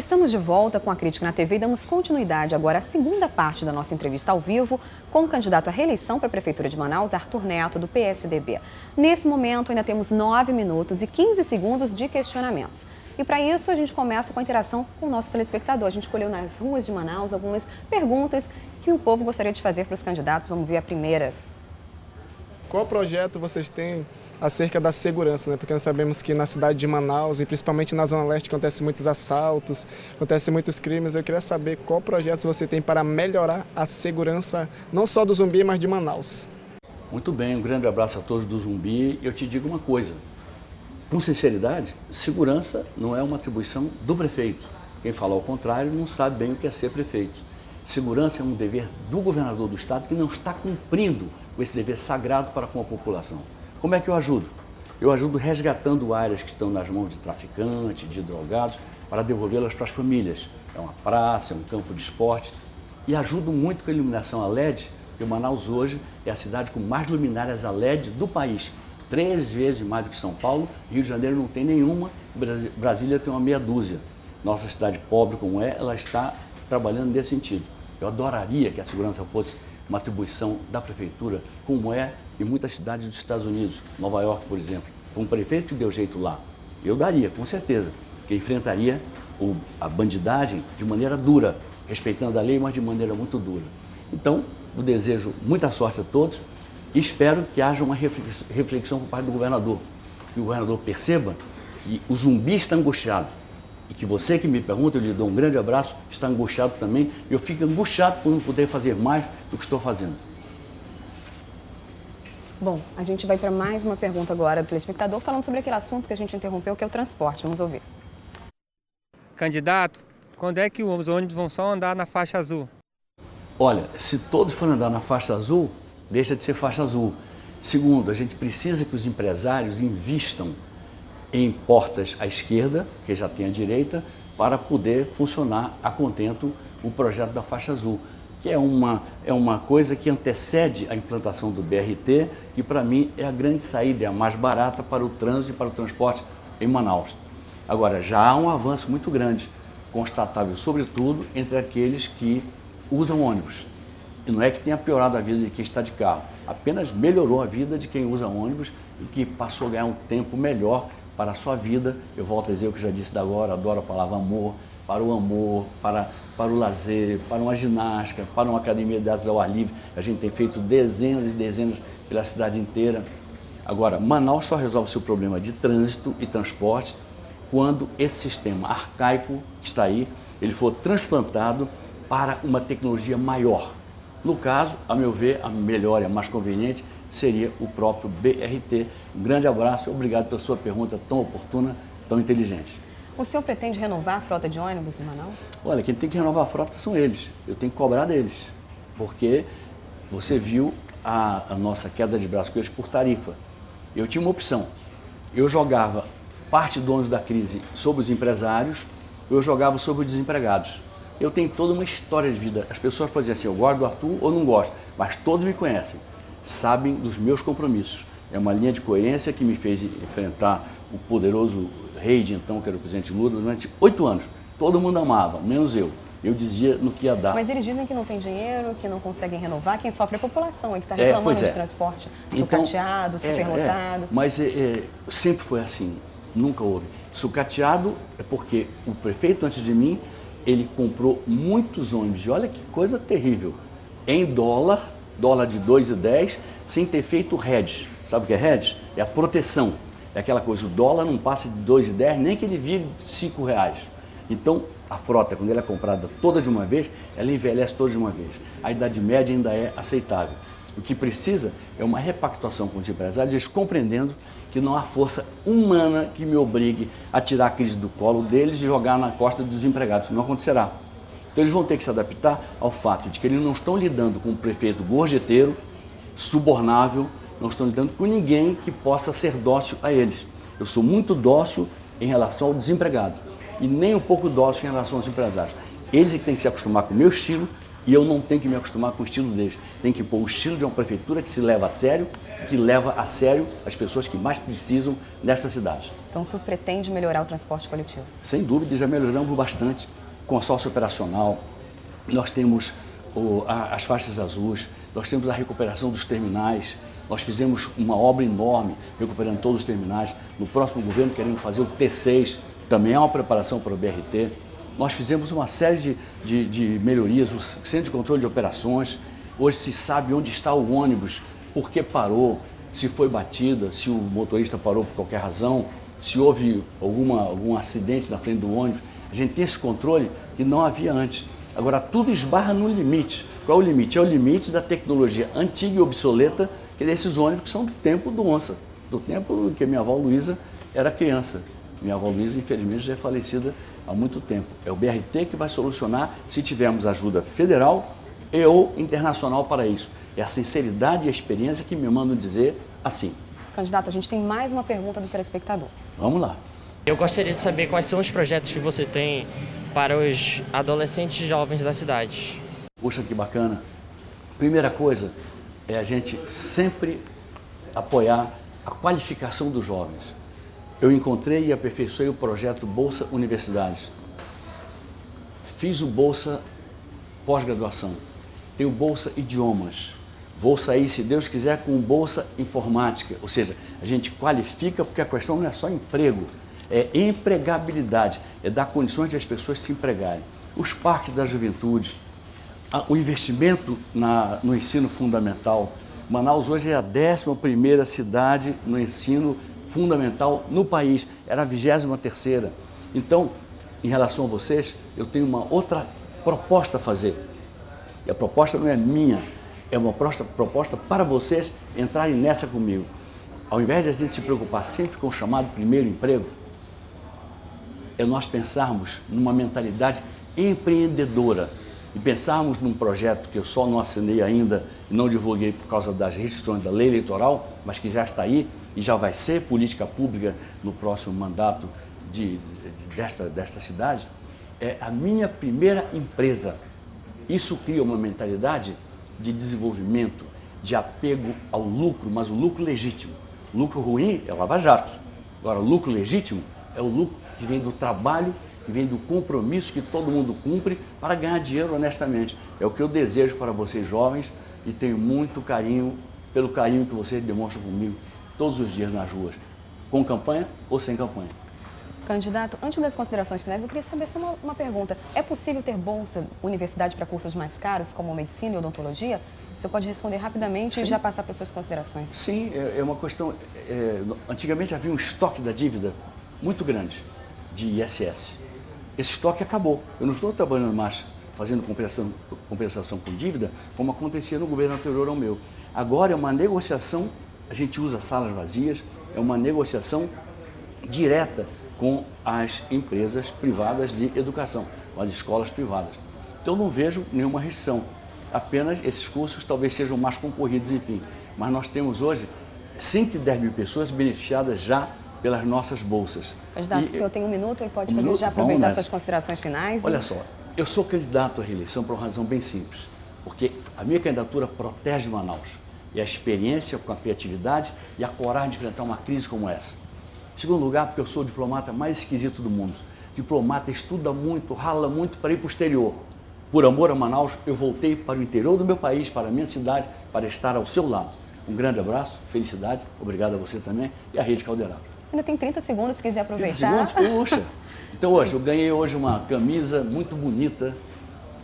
Estamos de volta com a Crítica na TV e damos continuidade agora à segunda parte da nossa entrevista ao vivo com o candidato à reeleição para a Prefeitura de Manaus, Arthur Neto, do PSDB. Nesse momento, ainda temos 9 minutos e 15 segundos de questionamentos. E para isso, a gente começa com a interação com o nosso telespectador. A gente escolheu nas ruas de Manaus algumas perguntas que o povo gostaria de fazer para os candidatos. Vamos ver a primeira. Qual projeto vocês têm acerca da segurança, né? Porque nós sabemos que na cidade de Manaus e principalmente na Zona Leste acontecem muitos assaltos, acontecem muitos crimes. Eu queria saber qual projeto você tem para melhorar a segurança não só do Zumbi, mas de Manaus. Muito bem, um grande abraço a todos do Zumbi. Eu te digo uma coisa, com sinceridade, segurança não é uma atribuição do prefeito. Quem fala ao contrário não sabe bem o que é ser prefeito. Segurança é um dever do governador do estado que não está cumprindo esse dever sagrado para com a população. Como é que eu ajudo? Eu ajudo resgatando áreas que estão nas mãos de traficantes, de drogados, para devolvê-las para as famílias. É uma praça, é um campo de esporte. E ajudo muito com a iluminação a LED, porque Manaus hoje é a cidade com mais luminárias a LED do país. 3 vezes mais do que São Paulo, Rio de Janeiro não tem nenhuma, Brasília tem uma meia dúzia. Nossa cidade pobre como é, ela está trabalhando nesse sentido. Eu adoraria que a segurança fosse uma atribuição da prefeitura, como é em muitas cidades dos Estados Unidos. Nova York, por exemplo, foi um prefeito que deu jeito lá. Eu daria, com certeza, que enfrentaria a bandidagem de maneira dura, respeitando a lei, mas de maneira muito dura. Então, eu desejo muita sorte a todos e espero que haja uma reflexão por parte do governador. Que o governador perceba que o Zumbi está angustiado. E que você que me pergunta, eu lhe dou um grande abraço, está angustiado também. Eu fico angustiado por não poder fazer mais do que estou fazendo. Bom, a gente vai para mais uma pergunta agora do telespectador, falando sobre aquele assunto que a gente interrompeu, que é o transporte. Vamos ouvir. Candidato, quando é que os ônibus vão só andar na faixa azul? Olha, se todos forem andar na faixa azul, deixa de ser faixa azul. Segundo, a gente precisa que os empresários invistam em portas à esquerda, que já tem à direita, para poder funcionar a contento o projeto da faixa azul, que é uma coisa que antecede a implantação do BRT, que para mim é a grande saída, é a mais barata para o trânsito e para o transporte em Manaus. Agora, já há um avanço muito grande, constatável sobretudo entre aqueles que usam ônibus. E não é que tenha piorado a vida de quem está de carro, apenas melhorou a vida de quem usa ônibus e que passou a ganhar um tempo melhor para a sua vida. Eu volto a dizer o que já disse da agora, adoro a palavra amor, para o lazer, para uma ginástica, para uma academia de artes ao ar livre. A gente tem feito dezenas e dezenas pela cidade inteira. Agora, Manaus só resolve seu problema de trânsito e transporte quando esse sistema arcaico que está aí, ele for transplantado para uma tecnologia maior. No caso, a meu ver, a melhor e a mais conveniente seria o próprio BRT. Um grande abraço, obrigado pela sua pergunta tão oportuna, tão inteligente. O senhor pretende renovar a frota de ônibus de Manaus? Olha, quem tem que renovar a frota são eles. Eu tenho que cobrar deles, porque você viu a nossa queda de braços com eles por tarifa. Eu tinha uma opção. Eu jogava parte do ônus da crise sobre os empresários, eu jogava sobre os desempregados. Eu tenho toda uma história de vida. As pessoas podem dizer assim, eu gosto do Arthur ou não gosto, mas todos me conhecem. Sabem dos meus compromissos. É uma linha de coerência que me fez enfrentar o poderoso rei de então, que era o presidente Lula, durante 8 anos. Todo mundo amava, menos eu. Eu dizia no que ia dar. Mas eles dizem que não tem dinheiro, que não conseguem renovar. Quem sofre é a população, que está reclamando de transporte sucateado, superlotado. Mas sempre foi assim, nunca houve. Sucateado é porque o prefeito antes de mim, ele comprou muitos ônibus. E olha que coisa terrível. Em dólar de 2,10, sem ter feito hedge. Sabe o que é hedge? É a proteção. É aquela coisa, o dólar não passa de 2,10, nem que ele vire R$5. Então, a frota, quando ela é comprada toda de uma vez, ela envelhece toda de uma vez. A idade média ainda é aceitável. O que precisa é uma repactuação com os empresários, eles compreendendo que não há força humana que me obrigue a tirar a crise do colo deles e jogar na costa dos empregados. Não acontecerá. Então, eles vão ter que se adaptar ao fato de que eles não estão lidando com um prefeito gorjeteiro, subornável, não estão lidando com ninguém que possa ser dócil a eles. Eu sou muito dócil em relação ao desempregado e nem um pouco dócil em relação aos empresários. Eles é que têm que se acostumar com o meu estilo E eu não tenho que me acostumar com o estilo deles. Tem que pôr o estilo de uma prefeitura que se leva a sério, que leva a sério as pessoas que mais precisam nesta cidade. Então, o senhor pretende melhorar o transporte coletivo? Sem dúvida, já melhoramos bastante. Consórcio operacional, nós temos as faixas azuis, nós temos a recuperação dos terminais, nós fizemos uma obra enorme recuperando todos os terminais. No próximo governo queremos fazer o T6, também é uma preparação para o BRT. Nós fizemos uma série de melhorias, o Centro de Controle de Operações. Hoje se sabe onde está o ônibus, por que parou, se foi batida, se o motorista parou por qualquer razão, se houve algum acidente na frente do ônibus. A gente tem esse controle que não havia antes. Agora, tudo esbarra no limite. Qual é o limite? É o limite da tecnologia antiga e obsoleta, que é desses ônibus que são do tempo do onça, do tempo em que minha avó Luísa era criança. Minha avó Luísa, infelizmente, já é falecida há muito tempo. É o BRT que vai solucionar se tivermos ajuda federal e ou internacional para isso. É a sinceridade e a experiência que me mandam dizer assim. Candidato, a gente tem mais uma pergunta do telespectador. Vamos lá. Eu gostaria de saber quais são os projetos que você tem para os adolescentes e jovens da cidade. Puxa, que bacana. Primeira coisa é a gente sempre apoiar a qualificação dos jovens. Eu encontrei e aperfeiçoei o projeto Bolsa Universidades. Fiz o Bolsa Pós-Graduação. Tenho Bolsa Idiomas. Vou sair, se Deus quiser, com Bolsa Informática. Ou seja, a gente qualifica porque a questão não é só emprego, é empregabilidade, é dar condições de as pessoas se empregarem. Os parques da juventude, o investimento no ensino fundamental. Manaus hoje é a 11ª cidade no ensino fundamental no país, era a 23ª. Então, em relação a vocês, eu tenho uma outra proposta a fazer. E a proposta não é minha, é uma proposta para vocês entrarem nessa comigo. Ao invés de a gente se preocupar sempre com o chamado primeiro emprego, é nós pensarmos numa mentalidade empreendedora e pensarmos num projeto que eu só não assinei ainda e não divulguei por causa das restrições da lei eleitoral, mas que já está aí e já vai ser política pública no próximo mandato desta cidade, é a minha primeira empresa. Isso cria uma mentalidade de desenvolvimento, de apego ao lucro, mas o lucro legítimo. O lucro ruim é o lava-jato. Agora, o lucro legítimo é o lucro que vem do trabalho, que vem do compromisso que todo mundo cumpre para ganhar dinheiro honestamente. É o que eu desejo para vocês jovens e tenho muito carinho pelo carinho que vocês demonstram comigo todos os dias nas ruas, com campanha ou sem campanha. Candidato, antes das considerações finais, eu queria saber só uma pergunta. É possível ter bolsa universidade para cursos mais caros, como medicina e odontologia? Você pode responder rapidamente Sim. E já passar para as suas considerações. Sim, é uma questão... antigamente havia um estoque da dívida muito grande de ISS. Esse estoque acabou. Eu não estou trabalhando mais fazendo compensação com dívida, como acontecia no governo anterior ao meu. Agora é uma negociação, a gente usa salas vazias, é uma negociação direta com as empresas privadas de educação, com as escolas privadas. Então não vejo nenhuma restrição, apenas esses cursos talvez sejam mais concorridos, enfim. Mas nós temos hoje 110 mil pessoas beneficiadas já pelas nossas bolsas. Candidato, o senhor tem um minuto e pode já aproveitar as suas considerações finais? Olha só, eu sou candidato à reeleição por uma razão bem simples, porque a minha candidatura protege Manaus, e a experiência com a criatividade e a coragem de enfrentar uma crise como essa. Em segundo lugar, porque eu sou o diplomata mais esquisito do mundo. Diplomata estuda muito, rala muito para ir para o exterior. Por amor a Manaus, eu voltei para o interior do meu país, para a minha cidade, para estar ao seu lado. Um grande abraço, felicidade, obrigado a você também e à Rede Caldeirão. Ainda tem 30 segundos, se quiser aproveitar. 30 segundos? Puxa! Então hoje, eu ganhei hoje uma camisa muito bonita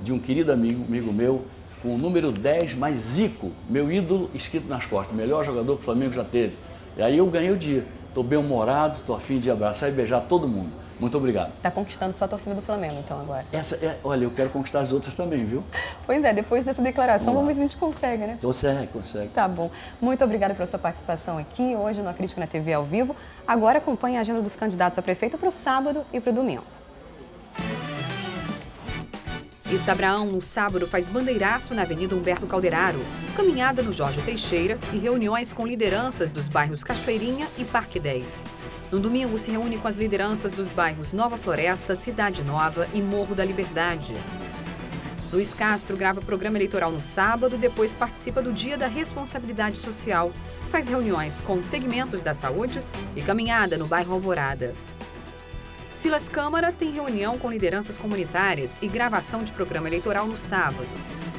de um querido amigo meu, com o número 10 mais Zico, meu ídolo, escrito nas costas, melhor jogador que o Flamengo já teve. E aí eu ganhei o dia. Estou bem-humorado, estou a fim de abraçar e beijar todo mundo. Muito obrigado. Está conquistando sua torcida do Flamengo, então, agora. Olha, eu quero conquistar as outras também, viu? Pois é, depois dessa declaração, vamos ver se a gente consegue, né? Consegue. Tá bom. Muito obrigada pela sua participação aqui, hoje no A Crítica na TV ao vivo. Agora acompanhe a agenda dos candidatos a prefeito para o sábado e para o domingo. Esse Abraão, no sábado, faz bandeiraço na Avenida Humberto Calderaro, caminhada no Jorge Teixeira e reuniões com lideranças dos bairros Cachoeirinha e Parque 10. No domingo, se reúne com as lideranças dos bairros Nova Floresta, Cidade Nova e Morro da Liberdade. Luiz Castro grava programa eleitoral no sábado e depois participa do Dia da Responsabilidade Social. Faz reuniões com segmentos da saúde e caminhada no bairro Alvorada. Silas Câmara tem reunião com lideranças comunitárias e gravação de programa eleitoral no sábado.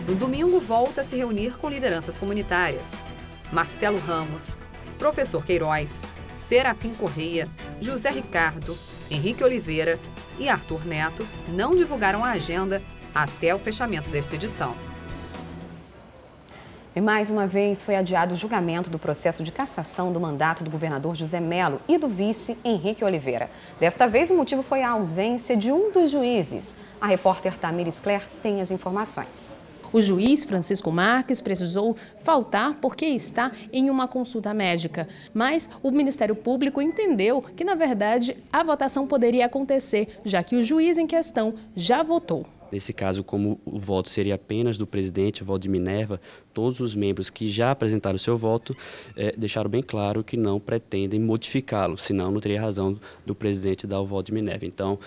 No domingo, volta a se reunir com lideranças comunitárias. Marcelo Ramos, Professor Queiroz, Serafim Correia, José Ricardo, Henrique Oliveira e Arthur Neto não divulgaram a agenda até o fechamento desta edição. E mais uma vez foi adiado o julgamento do processo de cassação do mandato do governador José Melo e do vice Henrique Oliveira. Desta vez o motivo foi a ausência de um dos juízes. A repórter Tamires Cler tem as informações. O juiz Francisco Marques precisou faltar porque está em uma consulta médica. Mas o Ministério Público entendeu que, na verdade, a votação poderia acontecer, já que o juiz em questão já votou. Nesse caso, como o voto seria apenas do presidente, Valdir Minerva, todos os membros que já apresentaram seu voto deixaram bem claro que não pretendem modificá-lo, senão não teria razão do presidente dar o voto de Minerva. Então,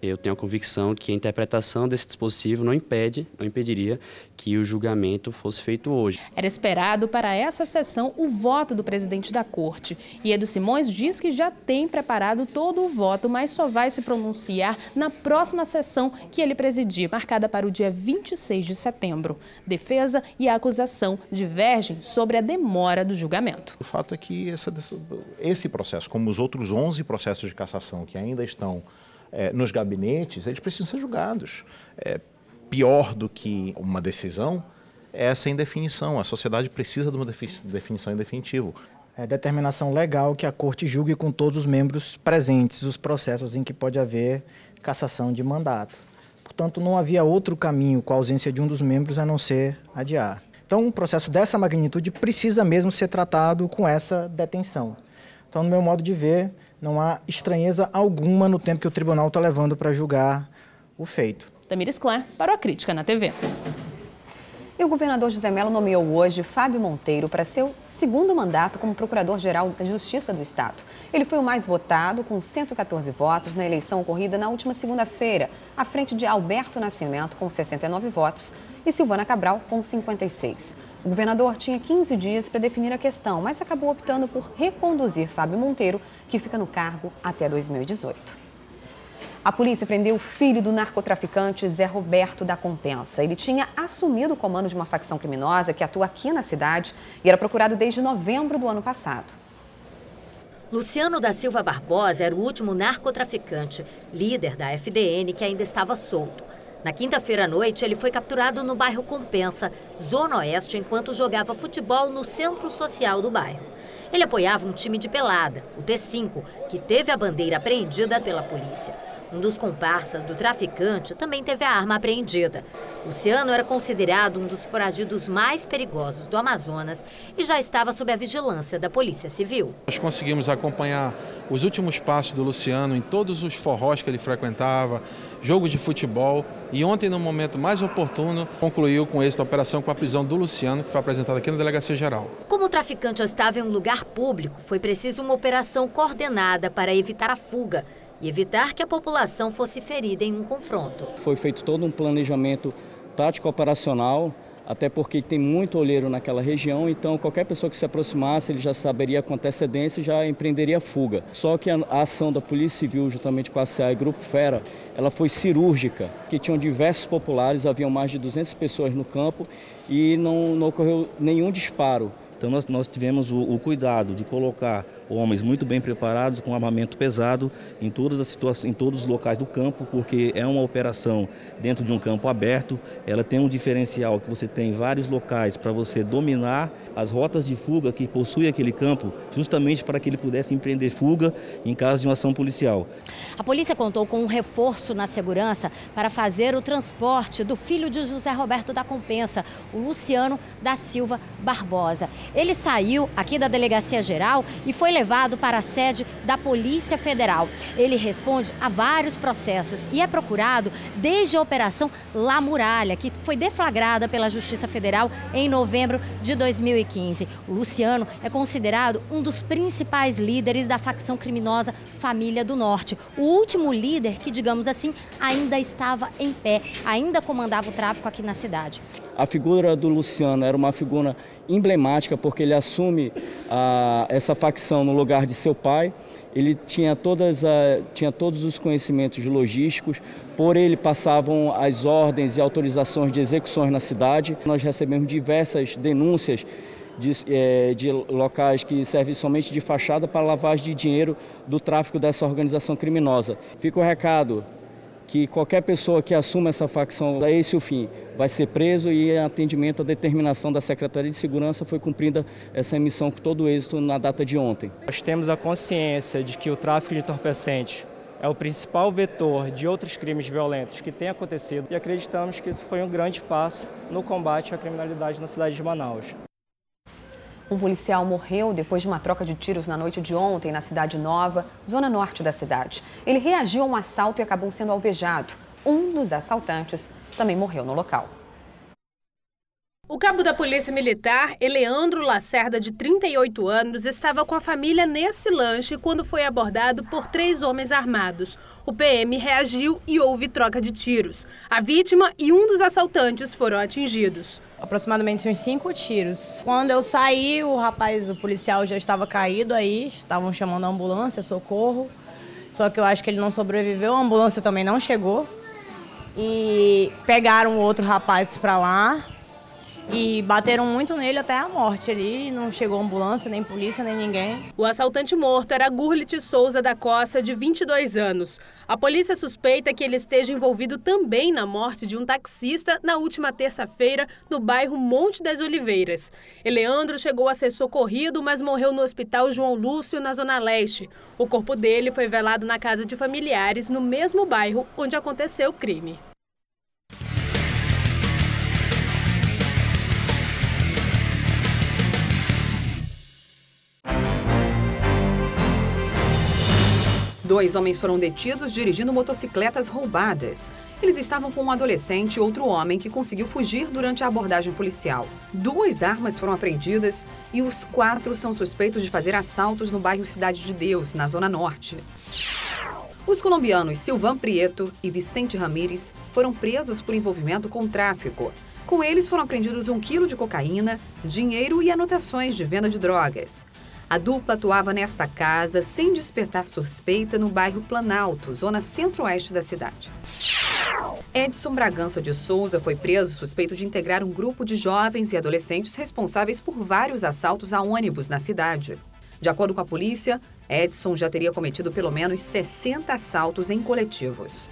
eu tenho a convicção que a interpretação desse dispositivo não impediria que o julgamento fosse feito hoje. Era esperado para essa sessão o voto do presidente da Corte. E Edu Simões diz que já tem preparado todo o voto, mas só vai se pronunciar na próxima sessão que ele presidir, marcada para o dia 26 de setembro. Defesa e a acusação divergem sobre a demora do julgamento. O fato é que esse processo, como os outros 11 processos de cassação que ainda estão nos gabinetes, eles precisam ser julgados. Pior do que uma decisão é essa indefinição. A sociedade precisa de uma definição em definitivo. É determinação legal que a Corte julgue com todos os membros presentes os processos em que pode haver cassação de mandato. Portanto, não havia outro caminho com a ausência de um dos membros a não ser adiar. Então, um processo dessa magnitude precisa mesmo ser tratado com essa detenção. Então, no meu modo de ver, não há estranheza alguma no tempo que o tribunal está levando para julgar o feito. Tamires Cler, para o A Crítica na TV. E o governador José Melo nomeou hoje Fábio Monteiro para seu segundo mandato como Procurador-Geral da Justiça do Estado. Ele foi o mais votado, com 114 votos, na eleição ocorrida na última segunda-feira, à frente de Alberto Nascimento, com 69 votos, e Silvana Cabral, com 56. O governador tinha 15 dias para definir a questão, mas acabou optando por reconduzir Fábio Monteiro, que fica no cargo até 2018. A polícia prendeu o filho do narcotraficante Zé Roberto da Compensa. Ele tinha assumido o comando de uma facção criminosa que atua aqui na cidade e era procurado desde novembro do ano passado. Luciano da Silva Barbosa era o último narcotraficante, líder da FDN, que ainda estava solto. Na quinta-feira à noite, ele foi capturado no bairro Compensa, Zona Oeste, enquanto jogava futebol no centro social do bairro. Ele apoiava um time de pelada, o T5, que teve a bandeira apreendida pela polícia. Um dos comparsas do traficante também teve a arma apreendida. Luciano era considerado um dos foragidos mais perigosos do Amazonas e já estava sob a vigilância da Polícia Civil. Nós conseguimos acompanhar os últimos passos do Luciano em todos os forrós que ele frequentava, jogo de futebol, e ontem, no momento mais oportuno, concluiu com êxito a operação com a prisão do Luciano, que foi apresentada aqui na Delegacia Geral. Como o traficante estava em um lugar público, foi preciso uma operação coordenada para evitar a fuga e evitar que a população fosse ferida em um confronto. Foi feito todo um planejamento tático operacional, até porque tem muito olheiro naquela região, então qualquer pessoa que se aproximasse, ele já saberia com antecedência e já empreenderia a fuga. Só que a ação da Polícia Civil, juntamente com a CA e Grupo Fera, ela foi cirúrgica, que tinham diversos populares, haviam mais de 200 pessoas no campo e não ocorreu nenhum disparo. Então nós tivemos o cuidado de colocar homens muito bem preparados, com armamento pesado, em todas as situações, em todos os locais do campo, porque é uma operação dentro de um campo aberto. Ela tem um diferencial que você tem vários locais para você dominar as rotas de fuga que possui aquele campo, justamente para que ele pudesse empreender fuga em caso de uma ação policial. A polícia contou com um reforço na segurança para fazer o transporte do filho de José Roberto da Compensa, o Luciano da Silva Barbosa. Ele saiu aqui da Delegacia Geral e foi levado levado para a sede da Polícia Federal. Ele responde a vários processos e é procurado desde a Operação La Muralha, que foi deflagrada pela Justiça Federal em novembro de 2015. O Luciano é considerado um dos principais líderes da facção criminosa Família do Norte. O último líder que, digamos assim, ainda estava em pé, ainda comandava o tráfico aqui na cidade. A figura do Luciano era uma figura emblemática porque ele assume essa facção no lugar de seu pai. Ele tinha todos os conhecimentos logísticos, por ele passavam as ordens e autorizações de execuções na cidade. Nós recebemos diversas denúncias de locais que servem somente de fachada para lavagem de dinheiro do tráfico dessa organização criminosa. Fica o recado que qualquer pessoa que assuma essa facção, é esse o fim, vai ser preso e, em atendimento à determinação da Secretaria de Segurança, foi cumprida essa missão com todo êxito na data de ontem. Nós temos a consciência de que o tráfico de entorpecentes é o principal vetor de outros crimes violentos que têm acontecido e acreditamos que isso foi um grande passo no combate à criminalidade na cidade de Manaus. Um policial morreu depois de uma troca de tiros na noite de ontem na Cidade Nova, zona norte da cidade. Ele reagiu a um assalto e acabou sendo alvejado. Um dos assaltantes também morreu no local. O cabo da Polícia Militar, Eleandro Lacerda, de 38 anos, estava com a família nesse lanche quando foi abordado por 3 homens armados. O PM reagiu e houve troca de tiros. A vítima e um dos assaltantes foram atingidos. Aproximadamente uns 5 tiros. Quando eu saí, o policial já estava caído aí, estavam chamando a ambulância, socorro. Só que eu acho que ele não sobreviveu, a ambulância também não chegou. E pegaram outro rapaz para lá. E bateram muito nele até a morte ali, não chegou ambulância, nem polícia, nem ninguém. O assaltante morto era Gurlit Souza da Costa, de 22 anos. A polícia suspeita que ele esteja envolvido também na morte de um taxista na última terça-feira no bairro Monte das Oliveiras. Eleandro chegou a ser socorrido, mas morreu no Hospital João Lúcio, na Zona Leste. O corpo dele foi velado na casa de familiares no mesmo bairro onde aconteceu o crime. Dois homens foram detidos dirigindo motocicletas roubadas. Eles estavam com um adolescente e outro homem que conseguiu fugir durante a abordagem policial. 2 armas foram apreendidas e os 4 são suspeitos de fazer assaltos no bairro Cidade de Deus, na Zona Norte. Os colombianos Silvan Prieto e Vicente Ramírez foram presos por envolvimento com tráfico. Com eles foram apreendidos 1 quilo de cocaína, dinheiro e anotações de venda de drogas. A dupla atuava nesta casa sem despertar suspeita no bairro Planalto, zona centro-oeste da cidade. Edson Bragança de Souza foi preso suspeito de integrar um grupo de jovens e adolescentes responsáveis por vários assaltos a ônibus na cidade. De acordo com a polícia, Edson já teria cometido pelo menos 60 assaltos em coletivos.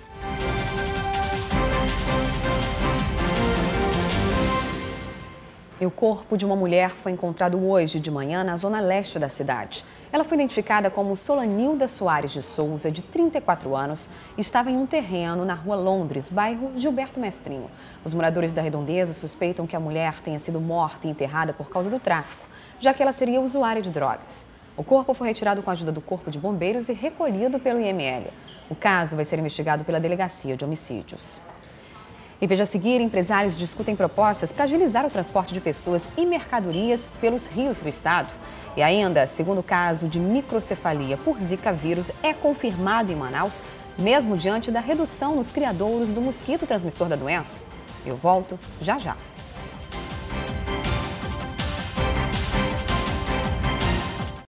E o corpo de uma mulher foi encontrado hoje de manhã na zona leste da cidade. Ela foi identificada como Solanilda Soares de Souza, de 34 anos, e estava em um terreno na Rua Londres, bairro Gilberto Mestrinho. Os moradores da redondeza suspeitam que a mulher tenha sido morta e enterrada por causa do tráfico, já que ela seria usuária de drogas. O corpo foi retirado com a ajuda do Corpo de Bombeiros e recolhido pelo IML. O caso vai ser investigado pela Delegacia de Homicídios. E veja a seguir, empresários discutem propostas para agilizar o transporte de pessoas e mercadorias pelos rios do estado. E ainda, segundo caso de microcefalia por Zika vírus é confirmado em Manaus, mesmo diante da redução nos criadouros do mosquito transmissor da doença. Eu volto já já.